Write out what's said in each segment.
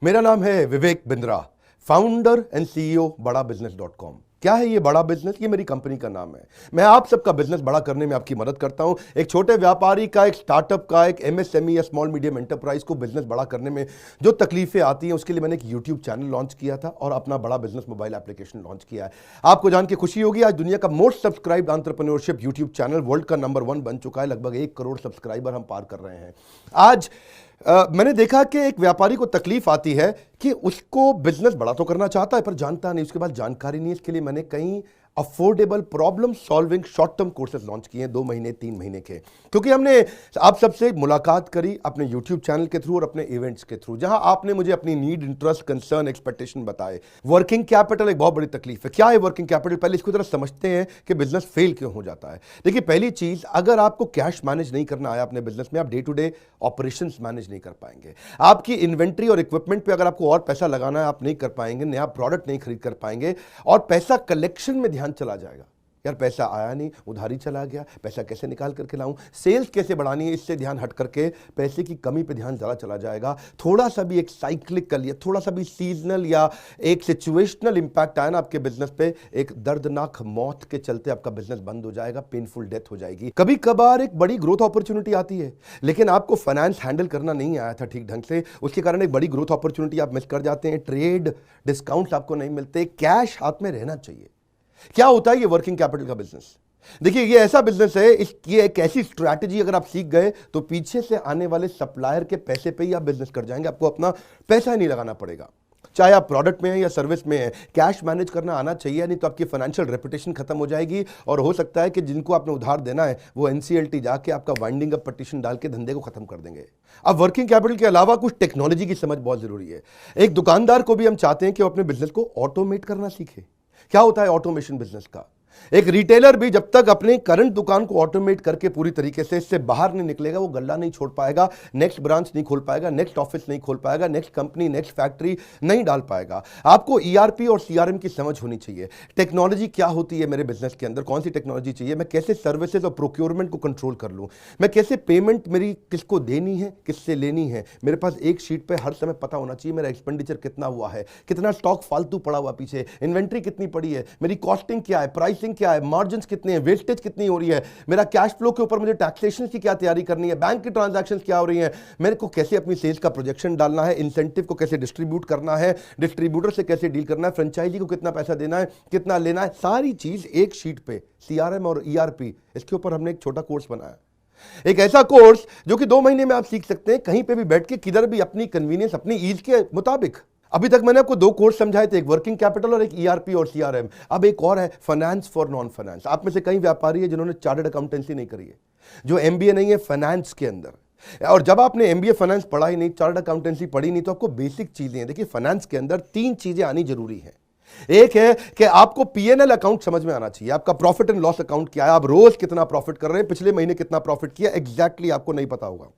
मेरा नाम है Vivek Bindra, founder and CEO बड़ा बिजनेस .com। क्या है ये बड़ा बिजनेस? ये मेरी कंपनी का नाम है। मैं आप सबका बिजनेस बड़ा करने में आपकी मदद करता हूं। एक छोटे व्यापारी का, एक स्टार्टअप का, एक एमएसएमई या स्मॉल मीडियम एंटरप्राइज को बिजनेस बड़ा करने में जो तकलीफें आती हैं, उसके लिए मैंने एक यूट्यूब चैनल लॉन्च किया था और अपना बड़ा बिजनेस मोबाइल एप्लीकेशन लॉन्च किया है। आपको जान के खुशी होगी, आज दुनिया का most subscribed entrepreneurship YouTube channel world का नंबर 1 बन चुका है। लगभग 1 करोड़ सब्सक्राइबर हम पार कर रहे हैं आज। मैंने देखा कि एक व्यापारी को तकलीफ आती है कि उसको बिजनेस बड़ा तो करना चाहता है पर जानता नहीं, उसके बाद जानकारी नहीं। इसके लिए मैंने कई affordable problem solving short term courses launch किए हैं 2 महीने 3 महीने के, क्योंकि हमने आप सबसे मुलाकात करी अपने यूट्यूब चैनल के थ्रू और अपने इवेंट्स के थ्रू, जहां आपने मुझे अपनी नीड, इंटरेस्ट, कंसर्न, एक्सपेक्टेशन बताए। वर्किंग कैपिटल एक बहुत बड़ी तकलीफ है। क्या है वर्किंग कैपिटल? पहले इसको जरा समझते हैं कि बिजनेस फेल क्यों हो जाता है। देखिए, पहली चीज, अगर आपको कैश मैनेज नहीं करना आया अपने बिजनेस में, आप day to day operations manage नहीं कर पाएंगे। आपकी इन्वेंट्री और इक्विपमेंट पे अगर आपको और पैसा लगाना है, आप नहीं कर पाएंगे। नया प्रोडक्ट नहीं खरीद कर पाएंगे और पैसा कलेक्शन में ध्यान चला जाएगा। यार पैसा आया नहीं, उधारी चला गया, पैसा कैसे निकाल करके लाऊं, सेल्स कैसे बढ़ानी है, इससे ध्यान हट करके पैसे की कमी पे ध्यान ज़्यादा चला जाएगा। थोड़ा सा भी एक साइक्लिकल या थोड़ा सा भी सीजनल या एक सिचुएशनल इंपैक्ट आया ना आपके बिजनेस पे, एक दर्दनाक मौत के चलते आपका बिजनेस बंद हो जाएगा, पेनफुल डेथ हो जाएगी। कभी कभार एक बड़ी ग्रोथ अपॉर्चुनिटी आती है, लेकिन आपको फाइनेंस हैंडल करना नहीं आया था ठीक ढंग से, उसके कारण एक बड़ी ग्रोथ अपॉर्चुनिटी आप मिस कर जाते हैं। ट्रेड डिस्काउंट्स आपको नहीं मिलते, कैश हाथ में रहना चाहिए। क्या होता है ये वर्किंग कैपिटल का बिजनेस? देखिए, ये ऐसा बिजनेस है, ये एक ऐसी स्ट्रैटेजी अगर आप सीख गए तो पीछे से आने वाले सप्लायर के पैसे पे ही आप बिजनेस कर जाएंगे। आपको अपना पैसा ही नहीं लगाना पड़ेगा, चाहे आप प्रोडक्ट में है या सर्विस में है। कैश मैनेज करना आना चाहिए, नहीं तो आपकी फाइनेंशियल रेपुटेशन खत्म हो जाएगी और हो सकता है कि जिनको आपने उधार देना है वो एनसीएलटी जाके आपका वाइंडिंग अप पटिशन डाल के धंधे को खत्म कर देंगे। अब वर्किंग कैपिटल के अलावा कुछ टेक्नोलॉजी की समझ बहुत जरूरी है। एक दुकानदार को भी हम चाहते हैं कि वो अपने बिजनेस को ऑटोमेट करना सीखे। क्या होता है ऑटोमेशन बिजनेस का? एक रिटेलर भी जब तक अपने करंट दुकान को ऑटोमेट करके पूरी तरीके से इससे बाहर नहीं निकलेगा, वो गल्ला नहीं छोड़ पाएगा, नेक्स्ट ब्रांच नहीं खोल पाएगा, नेक्स्ट ऑफिस नहीं खोल पाएगा, नेक्स्ट कंपनी, नेक्स्ट फैक्ट्री नहीं डाल पाएगा। आपको ईआरपी और सीआरएम की समझ होनी चाहिए। टेक्नोलॉजी क्या होती है मेरे बिजनेस के अंदर, कौन सी टेक्नोलॉजी चाहिए, मैं कैसे सर्विसेज और प्रोक्योरमेंट को कंट्रोल कर लूं, मैं कैसे पेमेंट मेरी किसको देनी है, किससे लेनी है। मेरे पास एक शीट पे हर समय पता होना चाहिए मेरा एक्सपेंडिचर कितना हुआ है, कितना स्टॉक फालतू पड़ा हुआ पीछे, इन्वेंट्री कितनी पड़ी है, मेरी कॉस्टिंग क्या है, प्राइसिंग क्या है, मार्जिन कितने हैं, वेस्टेज कितनी हो रही है, मेरा कैश फ्लो के ऊपर मुझे टैक्सेशन की क्या तैयारी करनी है, बैंक की ट्रांजैक्शंस क्या हो रही हैं, मेरे को कैसे अपनी सेल्स का प्रोजेक्शन डालना है, इंसेंटिव को कैसे डिस्ट्रीब्यूट करना है, डिस्ट्रीब्यूटर से कैसे डील करना है, फ्रेंचाइजी को कितना पैसा देना है, कितना लेना है, सारी चीज एक शीट पे, सीआरएम और ईआरपी। इसके ऊपर हमने एक छोटा कोर्स बनाया, एक ऐसा कोर्स जो कि 2 महीने में आप सीख सकते हैं, कहीं पे भी बैठ के, किधर भी, अपनी कन्वीनियंस, अपनी ईज के मुताबिक। अभी तक मैंने आपको 2 कोर्स समझाए थे, एक वर्किंग कैपिटल और एक ईआरपी और सीआरएम। अब एक और है, फाइनेंस फॉर नॉन फाइनेंस। आप में से कई व्यापारी है जिन्होंने चार्टर्ड अकाउंटेंसी नहीं करी है, जो एमबीए नहीं है फाइनेंस के अंदर। और जब आपने एमबीए फाइनेंस पढ़ा ही नहीं, चार्टर्ड अकाउंटेंसी पढ़ी नहीं, तो आपको बेसिक चीजें हैं। देखिए, फाइनेंस के अंदर 3 चीजें आनी जरूरी है। एक है कि आपको पीएनएल अकाउंट समझ में आना चाहिए, आपका प्रॉफिट एंड लॉस अकाउंट क्या है, आप रोज कितना प्रॉफिट कर रहे हैं, पिछले महीने कितना प्रॉफिट किया, एग्जैक्टली आपको नहीं पता होगा।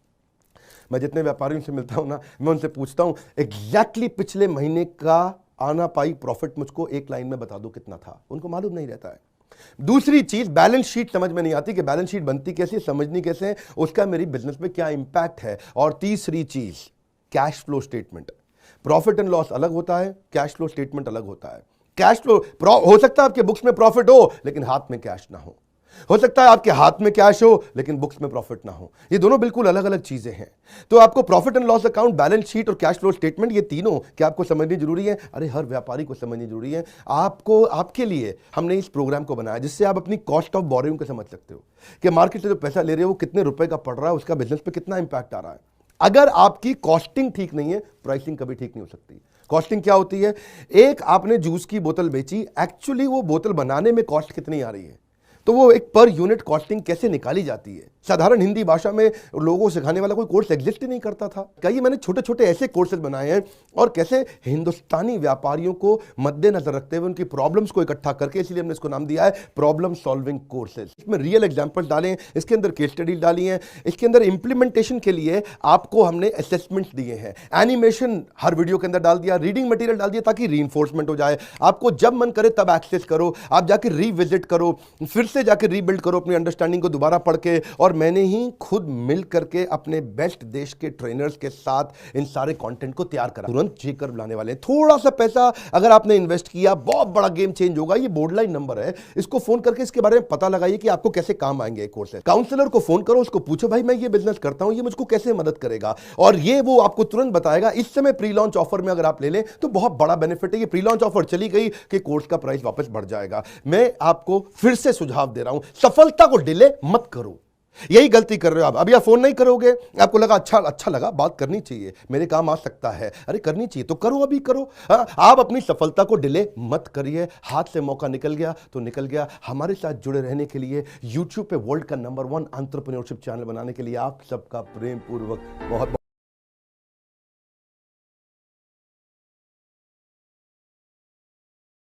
मैं जितने व्यापारियों से मिलता हूं ना, मैं उनसे पूछता हूं एग्जैक्टली पिछले महीने का आना पाई प्रॉफिट मुझको एक लाइन में बता दो कितना था, उनको मालूम नहीं रहता है। दूसरी चीज, बैलेंस शीट समझ में नहीं आती कि बैलेंस शीट बनती कैसे, समझनी कैसे है, उसका मेरी बिजनेस में क्या इंपैक्ट है। और तीसरी चीज, cash flow statement. Profit and loss अलग होता है, कैश फ्लो स्टेटमेंट अलग होता है। कैश फ्लो हो सकता है आपके बुक्स में प्रॉफिट हो लेकिन हाथ में कैश ना हो सकता है आपके हाथ में कैश हो लेकिन बुक्स में प्रॉफिट ना हो। ये दोनों बिल्कुल अलग अलग चीजें हैं। तो आपको profit and loss account, balance sheet और कैश फ्लो स्टेटमेंट, ये तीनों क्या आपको समझनी जरूरी है? अरे हर व्यापारी को समझनी जरूरी है। आपको, आपके लिए हमने इस प्रोग्राम को बनाया जिससे आप अपनी कॉस्ट ऑफ बोरोइंग को समझ सकते हो कि मार्केट से जो पैसा ले रहे हो वो कितने रुपए का पड़ रहा है, उसका बिजनेस पे कितना इंपैक्ट आ रहा है। अगर आपकी कॉस्टिंग ठीक नहीं है, प्राइसिंग कभी ठीक नहीं हो सकती। कॉस्टिंग क्या होती है? एक आपने जूस की बोतल बेची, एक्चुअली वो बोतल बनाने में कॉस्ट कितनी आ रही है, तो वो एक पर यूनिट कॉस्टिंग कैसे निकाली जाती है। साधारण हिंदी भाषा में लोगों को सिखाने वाला कोई कोर्स एग्जिस्ट ही नहीं करता था। कई मैंने छोटे छोटे ऐसे कोर्सेज बनाए हैं और कैसे हिंदुस्तानी व्यापारियों को मद्देनजर रखते हुए उनकी प्रॉब्लम्स को इकट्ठा करके, इसलिए हमने इसको नाम दिया है प्रॉब्लम सॉल्विंग कोर्सेज। इसमें रियल एग्जांपल्स डाले हैं, इसके अंदर केस स्टडीज डाली हैं, इसके अंदर इंप्लीमेंटेशन के लिए आपको हमने असेसमेंट्स दिए हैं, एनिमेशन हर वीडियो के अंदर डाल दिया, रीडिंग मटेरियल डाल दिया ताकि रीइंफोर्समेंट हो जाए। आपको जब मन करे तब एक्सेस करो, आप जाके रीविजिट करो, फिर से जाके रीबिल्ड करो अपनी अंडरस्टैंडिंग को दोबारा पढ़ के, और मैंने ही खुद मिल करके अपने बेस्ट देश के ट्रेनर्स के साथ इन सारे कंटेंट को तैयार करा। तुरंत जेकर बुलाने वाले हैं। थोड़ा सा पैसा अगर आपने इन्वेस्ट किया, बहुत बड़ा गेम चेंज होगा। ये बोर्डलाइन नंबर है, इसको फोन करके इसके बारे में पता लगाइए कि आपको कैसे काम आएंगे कोर्स है। काउंसलर को फोन करो, उसको पूछो भाई मैं ये बिजनेस करता हूं, ये मुझको कैसे मदद करेगा, और ये वो आपको तुरंत बताएगा। इस समय प्री लॉन्च ऑफर में अगर आप ले लें तो बहुत बड़ा बेनिफिट है। ये प्री लॉन्च ऑफर चली गई कि कोर्स का प्राइस वापस बढ़ जाएगा। मैं आपको फिर से सुझाव दे रहा हूं, सफलता को डिले मत करो। यही गलती कर रहे हो आप। अभी आप फोन नहीं करोगे, आपको लगा अच्छा लगा, बात करनी चाहिए, मेरे काम आ सकता है, अरे करनी चाहिए तो करो, अभी करो। आप अपनी सफलता को डिले मत करिए। हाथ से मौका निकल गया तो निकल गया। हमारे साथ जुड़े रहने के लिए, यूट्यूब पे वर्ल्ड का नंबर 1 एंटरप्रेन्योरशिप चैनल बनाने के लिए आप सबका प्रेम पूर्वक बहुत